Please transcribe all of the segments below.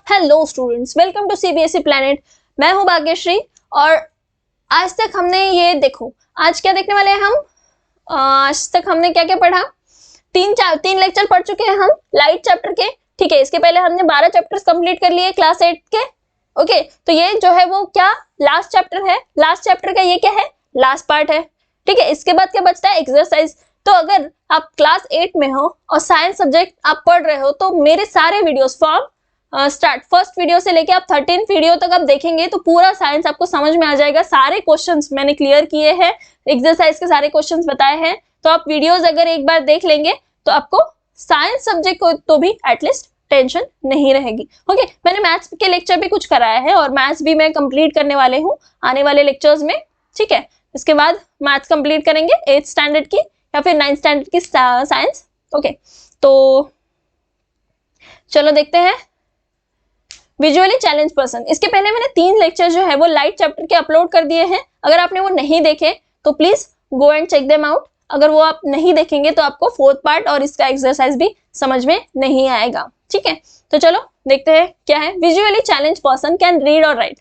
Hello students, welcome to CBSE planet. मैं हूं भाग्यश्री और आज तक हमने ये देखो, आज क्या देखने वाले हैं हम। आज तक हमने क्या क्या पढ़ा। तीन लेक्चर पढ़ चुके हैं हम लाइट चैप्टर के। ठीक है, इसके पहले हमने 12 चैप्टर्स कंप्लीट कर लिए क्लास 8 के। ओके, तो ये जो है वो क्या लास्ट चैप्टर है। लास्ट चैप्टर का ये क्या है, लास्ट पार्ट है। ठीक है, इसके बाद क्या बचता है, एक्सरसाइज। तो अगर आप क्लास 8 में हो और साइंस सब्जेक्ट आप पढ़ रहे हो तो मेरे सारे videos from start first video से लेके आप 13th वीडियो तक आप देखेंगे तो पूरा साइंस आपको समझ में आ जाएगा। सारे क्वेश्चंस मैंने क्लियर किए हैं, एक्सरसाइज के सारे क्वेश्चंस बताए हैं। तो आप वीडियोस अगर एक बार देख लेंगे तो आपको साइंस सब्जेक्ट को तो भी एटलीस्ट टेंशन नहीं रहेगी। ओके, मैंने मैथ्स के लेक्चर भी कुछ कराया है और मैथ्स भी मैं कंप्लीट करने वाले हूँ आने वाले लेक्चर्स में। ठीक है, इसके बाद मैथ्स कंप्लीट करेंगे 8th स्टैंडर्ड की या फिर 9th स्टैंडर्ड की साइंस। ओके, तो चलो देखते हैं विजुअली चैलेंज पर्सन। इसके पहले मैंने 3 लेक्चर जो है वो लाइट चैप्टर के अपलोड कर दिए हैं। अगर आपने वो नहीं देखे तो please go and check them out. अगर वो आप नहीं देखेंगे तो आपको 4th पार्ट और इसका एक्सरसाइज भी समझ में नहीं आएगा। ठीक है, तो चलो देखते हैं क्या है। Visually challenge person can read और राइट।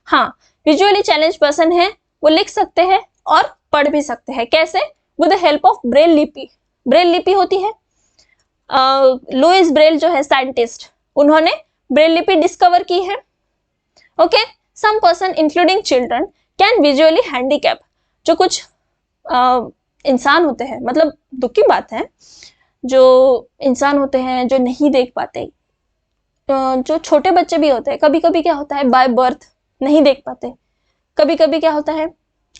हाँ, विजुअली चैलेंज पर्सन है वो लिख सकते हैं और पढ़ भी सकते हैं। कैसे? With the help of Braille लिपि। ब्रेल लिपि होती है, लुइस ब्रेल जो है साइंटिस्ट, उन्होंने ब्रेल लिपि डिस्कवर की है। Okay, some person including children can visually handicap. जो कुछ इंसान होते हैं, मतलब दुख की बात है, जो इंसान होते हैं जो नहीं देख पाते, जो छोटे बच्चे भी होते हैं, कभी कभी क्या होता है बाय बर्थ नहीं देख पाते। कभी कभी क्या होता है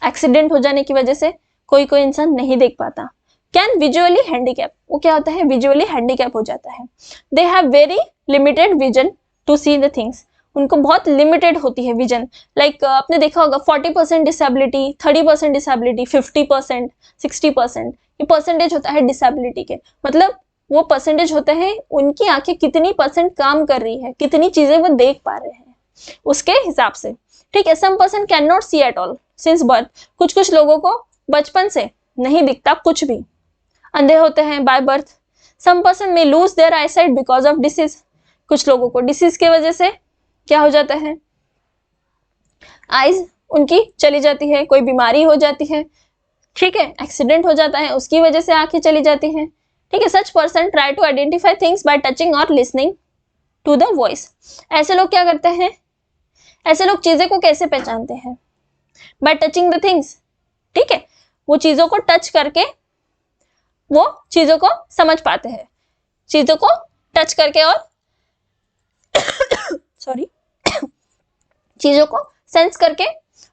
एक्सीडेंट हो जाने की वजह से कोई कोई इंसान नहीं देख पाता। कैन विजुअली हैंडीकैप, वो क्या होता है विजुअली हैंडीकैप हो जाता है। They have very limited vision to see the things. उनको बहुत लिमिटेड होती है विजन। लाइक आपने देखा होगा 40% डिसेबिलिटी, 30% डिसेबिलिटी, 50%, 60%, ये परसेंटेज होता है डिसेबिलिटी के। मतलब वो परसेंटेज होते हैं उनकी आंखें कितनी % काम कर रही है, कितनी चीजें वो देख पा रहे हैं उसके हिसाब से। ठीक है, some person can not see at all since birth. कुछ कुछ लोगों को बचपन से नहीं दिखता कुछ भी, अंधे होते हैं बाय बर्थ। सम पर्सन में lose their eyesight because of disease. कुछ लोगों को डिसीज की वजह से क्या हो जाता है, आईज उनकी चली जाती है, कोई बीमारी हो जाती है। ठीक है, एक्सीडेंट हो जाता है उसकी वजह से आंखें चली जाती हैं। ठीक है, such person try to identify things by touching और लिसनिंग टू द वॉइस। ऐसे लोग क्या करते हैं, ऐसे लोग चीजें को कैसे पहचानते हैं, बाय टचिंग द थिंग्स। ठीक है, वो चीजों को टच करके वो चीजों को समझ पाते हैं, चीजों को टच करके और सॉरी चीजों को सेंस करके,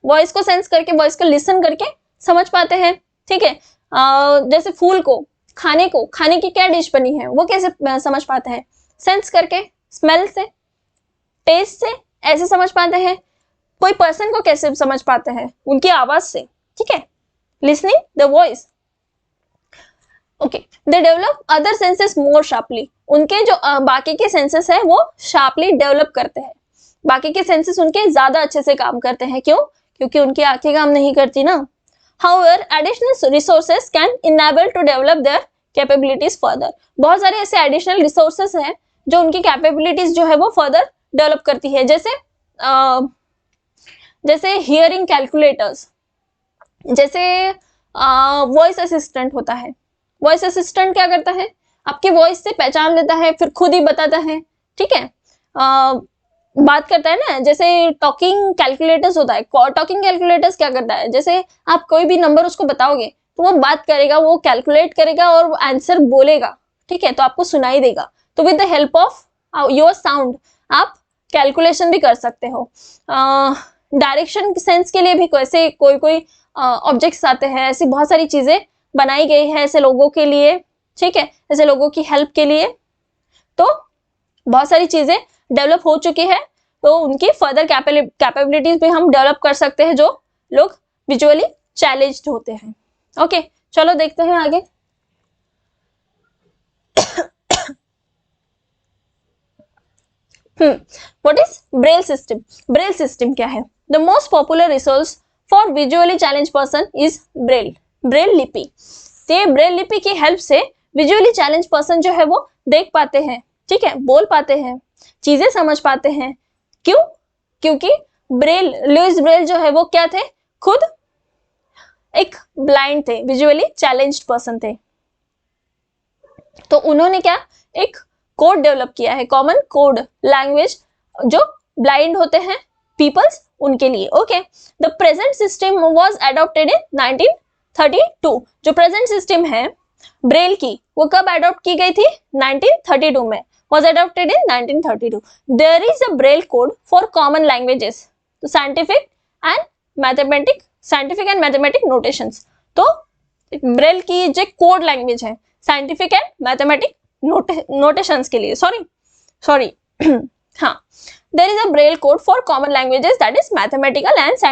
वॉइस को सेंस करके, वॉइस को लिसन करके समझ पाते हैं। ठीक है, जैसे फूल को, खाने की क्या डिश बनी है वो कैसे समझ पाते हैं, सेंस करके, स्मेल से, टेस्ट से, ऐसे समझ पाते हैं। कोई पर्सन को कैसे समझ पाते हैं, उनकी आवाज से। ठीक है, listening the voice. Okay, they develop other senses more sharply. उनके जो बाकी के सेंसेस है वो शार्पली डेवलप करते हैं, बाकी के सेंसेस उनके ज्यादा अच्छे से काम करते हैं। क्यों? क्योंकि उनकी आंखें काम नहीं करती ना। However additional resources can enable to develop their capabilities further. बहुत सारे ऐसे एडिशनल रिसोर्सेस हैं जो उनकी कैपेबिलिटीज जो है वो फर्दर डेवलप करती है। जैसे हियरिंग कैलकुलेटर्स, जैसे वॉइस असिस्टेंट होता है। वॉइस असिस्टेंट क्या करता है, आपकी वॉइस से पहचान लेता है, फिर खुद ही बताता है। ठीक है, बात करता है ना, जैसे टॉकिंग कैलकुलेटर्स होता है। टॉकिंग कैलकुलेटर्स क्या करता है, जैसे आप कोई भी नंबर उसको बताओगे तो वो बात करेगा, वो कैलकुलेट करेगा और आंसर बोलेगा। ठीक है, तो आपको सुनाई देगा। तो with the help of your sound आप कैलकुलेशन भी कर सकते हो। डायरेक्शन सेंस के लिए भी कैसे कोई ऑब्जेक्ट्स आते हैं, ऐसी बहुत सारी चीजें बनाई गई है ऐसे लोगों के लिए। ठीक है, ऐसे लोगों की हेल्प के लिए तो बहुत सारी चीजें डेवलप हो चुकी है। तो उनकी फर्दर कैपेबिलिटीज भी हम डेवलप कर सकते हैं जो लोग विजुअली चैलेंज्ड होते हैं। ओके, चलो देखते हैं आगे। What is Braille system? Braille system क्या है? The most popular resource for visually challenge person is Braille लिपि। तो ब्रेल लिपि की हेल्प से विजुअली चैलेंज पर्सन जो है वो देख पाते हैं। ठीक है, बोल पाते हैं, चीजें समझ पाते हैं। क्यों? क्योंकि ब्रेल, लुइस ब्रेल जो है वो क्या थे, खुद एक ब्लाइंड थे, विजुअली चैलेंज्ड पर्सन थे। तो उन्होंने क्या, एक कोड डेवलप किया है, कॉमन कोड लैंग्वेज, जो ब्लाइंड होते हैं पीपल्स उनके लिए। Okay, the present system was adopted in 1932। जो प्रेजेंट सिस्टम है ब्रेल की, वो कब अडॉप्ट की गई थी, 1932 में, was adopted in 1932. There is a Braille code for common languages, तो scientific and mathematic notations। तो ब्रेल की जो कोड लैंग्वेज है साइंटिफिक एंड मैथमेटिक नोटेशंस के लिए, सॉरी हाँ, there is a Braille code for common languages, that is mathematical and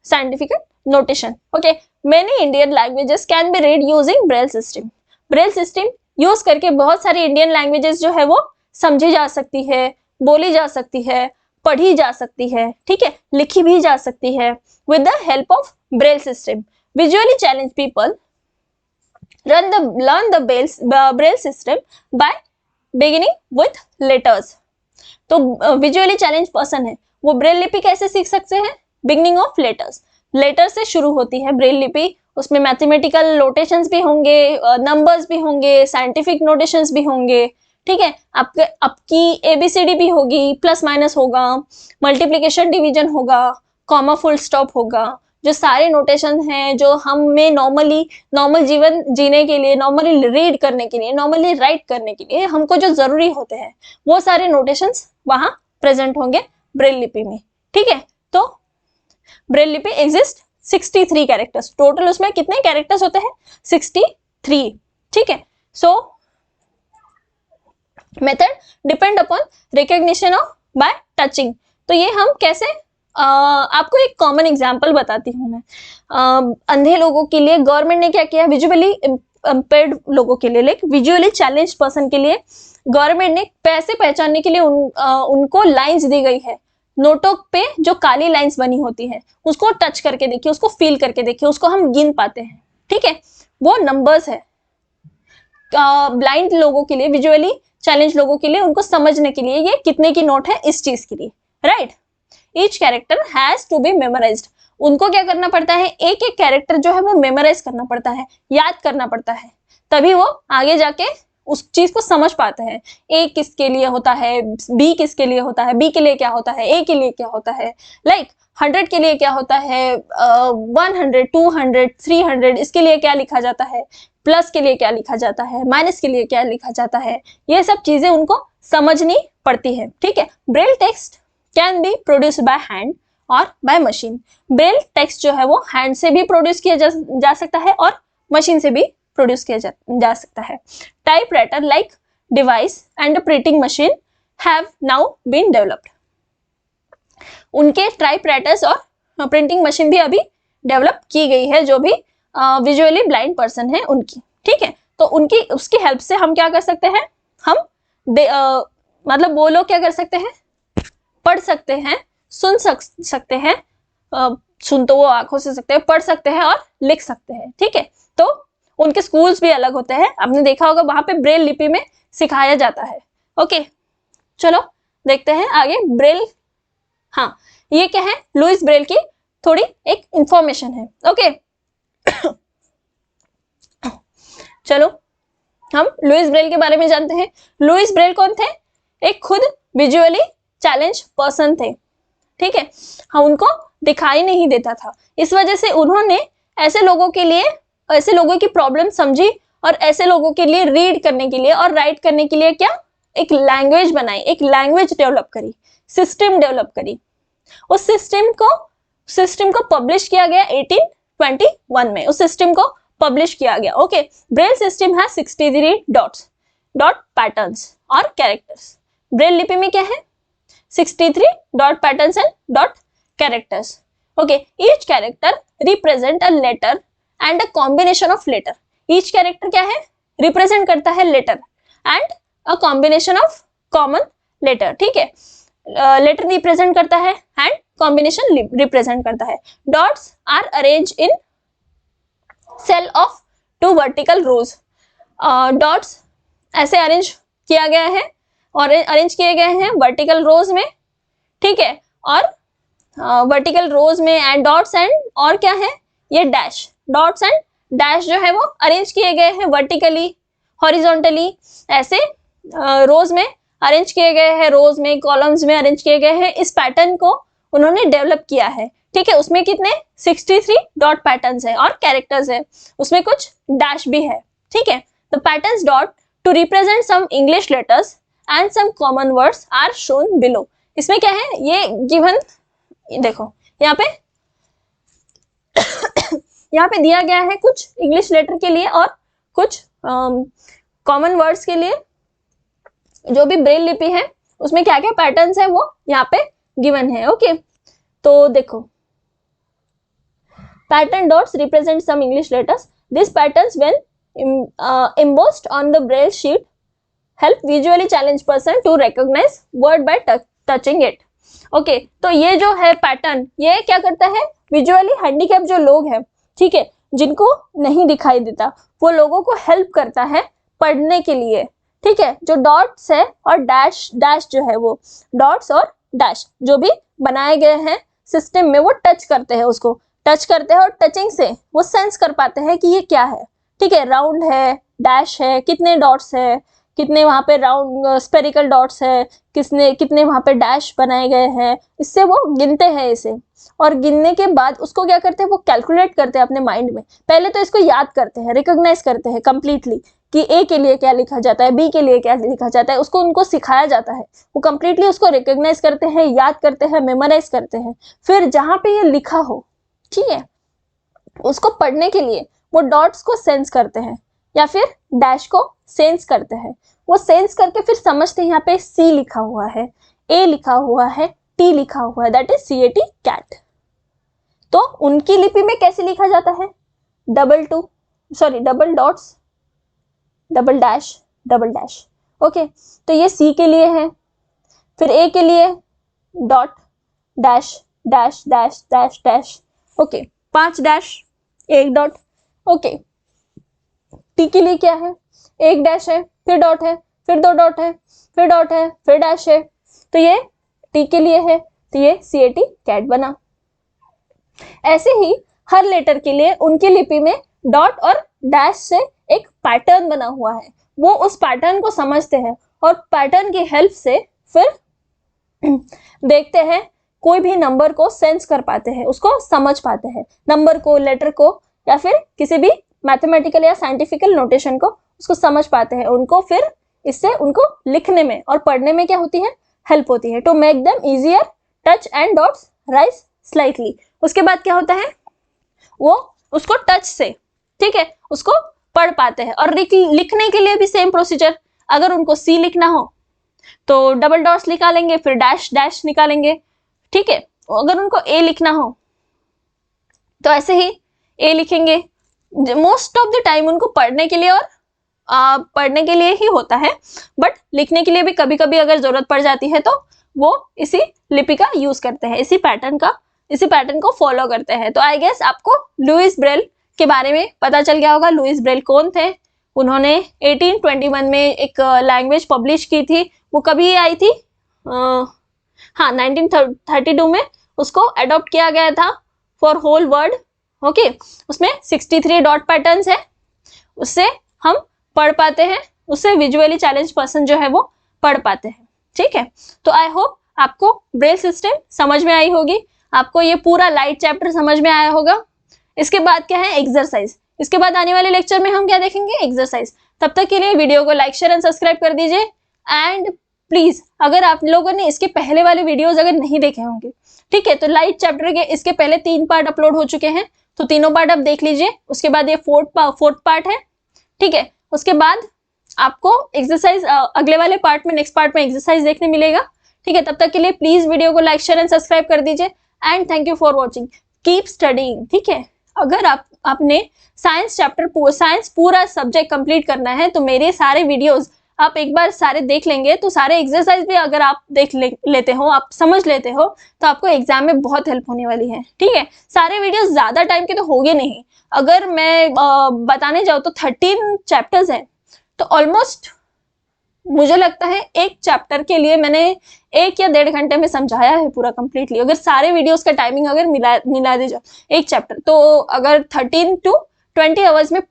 scientific notation. Okay, many Indian languages can be read using Braille system. Braille system use करके बहुत सारी Indian languages जो है वो समझी जा सकती है, बोली जा सकती है, पढ़ी जा सकती है, ठीक है, लिखी भी जा सकती है with the help of Braille system. Visually challenge people learn the Braille system by beginning with letters। तो विजुअली चैलेंज पर्सन है वो ब्रेल लिपि कैसे सीख सकते हैं, बिगिनिंग ऑफ लेटर्स, लेटर से शुरू होती है ब्रेल लिपि। उसमें मैथमेटिकल नोटेशंस भी होंगे, नंबर्स भी होंगे, साइंटिफिक नोटेशंस भी होंगे, ठीक है, आपकी एबीसीडी भी होगी, प्लस माइनस होगा, मल्टीप्लिकेशन डिवीजन होगा, कॉमा फुल स्टॉप होगा। जो सारे नोटेशन हैं जो हमें नॉर्मल जीवन जीने के लिए, नॉर्मली रीड करने के लिए, नॉर्मली राइट करने के लिए हमको जो जरूरी होते हैं, वो सारे नोटेशंस वहां प्रेजेंट होंगे ब्रेल लिपि में। ठीक है, तो ब्रेल लिपि एग्जिस्ट 63 कैरेक्टर्स टोटल। उसमें कितने कैरेक्टर्स होते हैं, 63। ठीक है, सो method depend upon recognition of bye touching. तो ये हम कैसे, आपको एक कॉमन एग्जांपल बताती हूँ मैं। अंधे लोगों के लिए गवर्नमेंट ने क्या किया, विजुअली इम्पेयर्ड लोगों के लिए, लाइक विजुअली चैलेंज्ड पर्सन के लिए गवर्नमेंट ने पैसे पहचानने के लिए उनको लाइंस दी गई है। नोटों पे जो काली लाइंस बनी होती है उसको टच करके देखिए, उसको फील करके देखिए, उसको हम गिन पाते हैं। ठीक है, वो नंबर्स है। ब्लाइंड लोगों के लिए, विजुअली चैलेंज लोगों के लिए, उनको समझने के लिए ये कितने की नोट है इस चीज के लिए, right. Each character has to be memorised. उनको क्या करना पड़ता है, एक एक कैरेक्टर जो है वो मेमोराइज करना पड़ता है, याद करना पड़ता है, तभी वो आगे जाके उस चीज को समझ पाते हैं। ए किसके लिए होता है, बी किसके लिए होता है, बी के लिए क्या होता है, ए के लिए क्या होता है, लाइक 100 के लिए क्या होता है, 100, 200, 300, इसके लिए क्या लिखा जाता है, प्लस के लिए क्या लिखा जाता है, माइनस के लिए क्या लिखा जाता है, ये सब चीजें उनको समझनी पड़ती है। ठीक है, Braille text can be produce by hand और बाय मशीन। ब्रेल टेक्स्ट जो है वो हैंड से भी प्रोड्यूस किया जा सकता है और मशीन से भी प्रोड्यूस किया जा सकता है। Typewriter like device and printing machine have now been developed. उनके टाइपराइटर्स और प्रिंटिंग मशीन भी अभी डेवलप की गई है, जो भी विजुअली ब्लाइंड पर्सन है उनकी। ठीक है, तो उसकी हेल्प से हम क्या कर सकते हैं, हम मतलब वो लोग क्या कर सकते हैं, पढ़ सकते हैं, सुन सकते हैं, सुन तो वो आंखों से सकते हैं, पढ़ सकते हैं और लिख सकते हैं। ठीक है, तो उनके स्कूल्स भी अलग होते हैं, आपने देखा होगा वहां पे ब्रेल लिपि में सिखाया जाता है। ओके, चलो देखते हैं आगे। ब्रेल, हाँ, ये क्या है, लुइस ब्रेल की थोड़ी एक इंफॉर्मेशन है। ओके चलो हम लुइस ब्रेल के बारे में जानते हैं। लुइस ब्रेल कौन थे, एक खुद विजुअली चैलेंज पर्सन थे। ठीक है, हाँ, उनको दिखाई नहीं देता था, इस वजह से उन्होंने ऐसे लोगों की प्रॉब्लम समझी और ऐसे लोगों के लिए रीड करने के लिए और राइट करने के लिए क्या, एक लैंग्वेज बनाई, एक लैंग्वेज डेवलप करी, सिस्टम डेवलप करी। उस सिस्टम को पब्लिश किया गया 1821 में, उस सिस्टम को पब्लिश किया गया। ओके, ब्रेल सिस्टम है 63 डॉट पैटर्न्स और कैरेक्टर्स। ब्रेल लिपि में क्या है, 63 dot patterns and dot characters. Okay, each character represent a letter and a combination of letter. Each character क्या है, रिप्रेजेंट करता है letter and a combination of common letter. ठीक है, लेटर रिप्रेजेंट करता है एंड कॉम्बिनेशन रिप्रेजेंट करता है। Dots are arrange in cell of 2 vertical rows. Dots ऐसे अरेंज किया गया है और अरेंज किए गए हैं वर्टिकल रोज में, ठीक है, और वर्टिकल रोज में एंड डॉट्स एंड और क्या है ये डैश, डॉट्स एंड डैश जो है वो अरेंज किए गए हैं वर्टिकली, हॉरिजॉन्टली, ऐसे रोज में अरेंज किए गए हैं, रोज में कॉलम्स में अरेंज किए गए हैं। इस पैटर्न को उन्होंने डेवलप किया है, ठीक है। उसमें कितने 63 डॉट पैटर्न्स है और कैरेक्टर्स है, उसमें कुछ डैश भी है, ठीक है। The patterns dot to represent some English letters and some common words are shown below. इसमें क्या है ये गिवन, देखो यहाँ पे यहाँ पे दिया गया है कुछ इंग्लिश लेटर के लिए और कुछ कॉमन वर्ड्स के लिए, जो भी ब्रेल लिपि है उसमें क्या क्या पैटर्न्स है वो यहाँ पे गिवन है, ओके। तो देखो pattern dots represent some English letters, this patterns when embossed on the braille sheet help visually challenged person to recognize word by touching it, okay. तो ये जो है पैटर्न ये क्या करता है, विजुअली हैंडीकैप जो लोग हैं, ठीक है, जिनको नहीं दिखाई देता, वो लोगों को हेल्प करता है पढ़ने के लिए, ठीक है। जो डॉट्स है और डैश, डैश जो है वो डॉट्स और डैश जो भी बनाए गए हैं सिस्टम में, वो टच करते हैं, उसको टच करते हैं और टचिंग से वो सेंस कर पाते हैं कि ये क्या है, ठीक है। राउंड है, डैश है, कितने डॉट्स है, कितने वहां पे राउंड स्पेरिकल डॉट्स है, कितने वहां पे डैश बनाए गए हैं, इससे वो गिनते हैं इसे, और गिनने के बाद उसको क्या करते हैं, वो कैलकुलेट करते हैं अपने माइंड में। पहले तो इसको याद करते हैं, रिकॉग्नाइज करते हैं कंप्लीटली कि ए के लिए क्या लिखा जाता है, बी के लिए क्या लिखा जाता है, उसको उनको सिखाया जाता है, वो कंप्लीटली उसको रिकॉग्नाइज करते हैं, याद करते हैं, मेमोराइज करते हैं। फिर जहां पे ये लिखा हो, ठीक है, उसको पढ़ने के लिए वो डॉट्स को सेंस करते हैं या फिर डैश को सेंस करते हैं। वो सेंस करके फिर समझते हैं यहाँ पे सी लिखा हुआ है, ए लिखा हुआ है, टी लिखा हुआ है, दैट इज CAT, कैट। तो उनकी लिपि में कैसे लिखा जाता है, double dots, double dash, okay. तो ये सी के लिए है, फिर ए के लिए dot, dash dash dash dash dash, okay, 5 dash, 1 dot, okay. T के लिए क्या है, 1 डैश है, फिर डॉट है, फिर 2 डॉट है, फिर डॉट है, फिर डैश है, तो ये टी के लिए है, तो ये CAT, कैट बना। ऐसे ही हर लेटर के लिए उनकी लिपि में डॉट और डैश से एक पैटर्न बना हुआ है, वो उस पैटर्न को समझते हैं और पैटर्न की हेल्प से फिर देखते हैं, कोई भी नंबर को सेंस कर पाते हैं, उसको समझ पाते हैं, नंबर को, लेटर को, या फिर किसी भी मैथमेटिकल या साइंटिफिकल नोटेशन को, उसको समझ पाते हैं। उनको फिर इससे उनको लिखने में और पढ़ने में क्या होती है, हेल्प होती है। To make them easier touch and dots rise slightly. उसके बाद क्या होता है, वो उसको टच से, ठीक है, उसको पढ़ पाते हैं। और लिखने के लिए भी सेम प्रोसीजर, अगर उनको सी लिखना हो तो डबल डॉट्स निकालेंगे, फिर डैश डैश निकालेंगे, ठीक है। अगर उनको ए लिखना हो तो ऐसे ही ए लिखेंगे। मोस्ट ऑफ द टाइम उनको पढ़ने के लिए और पढ़ने के लिए ही होता है, बट लिखने के लिए भी कभी कभी अगर जरूरत पड़ जाती है तो वो इसी लिपि का यूज करते हैं, इसी पैटर्न को फॉलो करते हैं। तो आई गेस आपको लुइस ब्रेल के बारे में पता चल गया होगा। लुइस ब्रेल कौन थे, उन्होंने 1821 में एक लैंग्वेज पब्लिश की थी। वो कभी आई थी, हाँ 1932 में उसको अडॉप्ट किया गया था फॉर होल वर्ल्ड, ओके। उसमें 63 डॉट पैटर्न्स है, उससे हम पढ़ पाते हैं, उससे विजुअली चैलेंज पर्सन जो है वो पढ़ पाते हैं, ठीक है। तो आई होप आपको ब्रेल सिस्टम समझ में आई होगी, आपको ये पूरा लाइट चैप्टर समझ में आया होगा। इसके बाद क्या है, एक्सरसाइज। इसके बाद आने वाले लेक्चर में हम क्या देखेंगे, एक्सरसाइज। तब तक के लिए वीडियो को लाइक, शेयर एंड सब्सक्राइब कर दीजिए। एंड प्लीज अगर आप लोगों ने इसके पहले वाले वीडियोस अगर नहीं देखे होंगे, ठीक है, तो लाइट चैप्टर के इसके पहले 3 पार्ट अपलोड हो चुके हैं, तो तीनों पार्ट आप देख लीजिए। उसके बाद ये फोर्थ पार्ट है, ठीक है। उसके बाद आपको एक्सरसाइज अगले वाले पार्ट में, नेक्स्ट पार्ट में एक्सरसाइज देखने मिलेगा, ठीक है। तब तक के लिए प्लीज वीडियो को लाइक, शेयर एंड सब्सक्राइब कर दीजिए। And thank you for watching, keep studying, ठीक है। अगर आपने साइंस पूरा सब्जेक्ट कंप्लीट करना है तो मेरे सारे वीडियोस आप एक बार सारे देख लेंगे, तो सारे एक्सरसाइज भी अगर आप देख लेते हो, आप समझ लेते हो, तो आपको एग्जाम में बहुत हेल्प होने वाली है, ठीक है। सारे वीडियोस ज्यादा टाइम के तो होंगे नहीं, अगर मैं बताने जाऊँ तो 13 चैप्टर्स हैं, तो ऑलमोस्ट मुझे लगता है एक चैप्टर के लिए मैंने 1 या 1.5 घंटे में समझाया है पूरा कंप्लीटली। अगर सारे वीडियोस का टाइमिंग अगर मिला दे जाओ एक चैप्टर, तो अगर 13 to 20 आवर्स में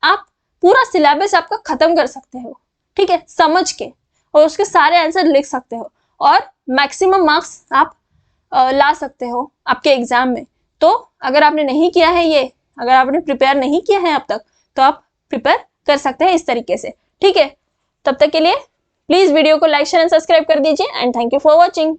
आप पूरा सिलेबस आपका खत्म कर सकते हो, ठीक है, समझ के, और उसके सारे आंसर लिख सकते हो और मैक्सिमम मार्क्स आप ला सकते हो आपके एग्जाम में। तो अगर आपने नहीं किया है ये, अगर आपने प्रिपेयर नहीं किया है अब तक, तो आप प्रिपेयर कर सकते हैं इस तरीके से, ठीक है। तब तक के लिए प्लीज वीडियो को लाइक शेयर एंड सब्सक्राइब कर दीजिए and thank you for watching.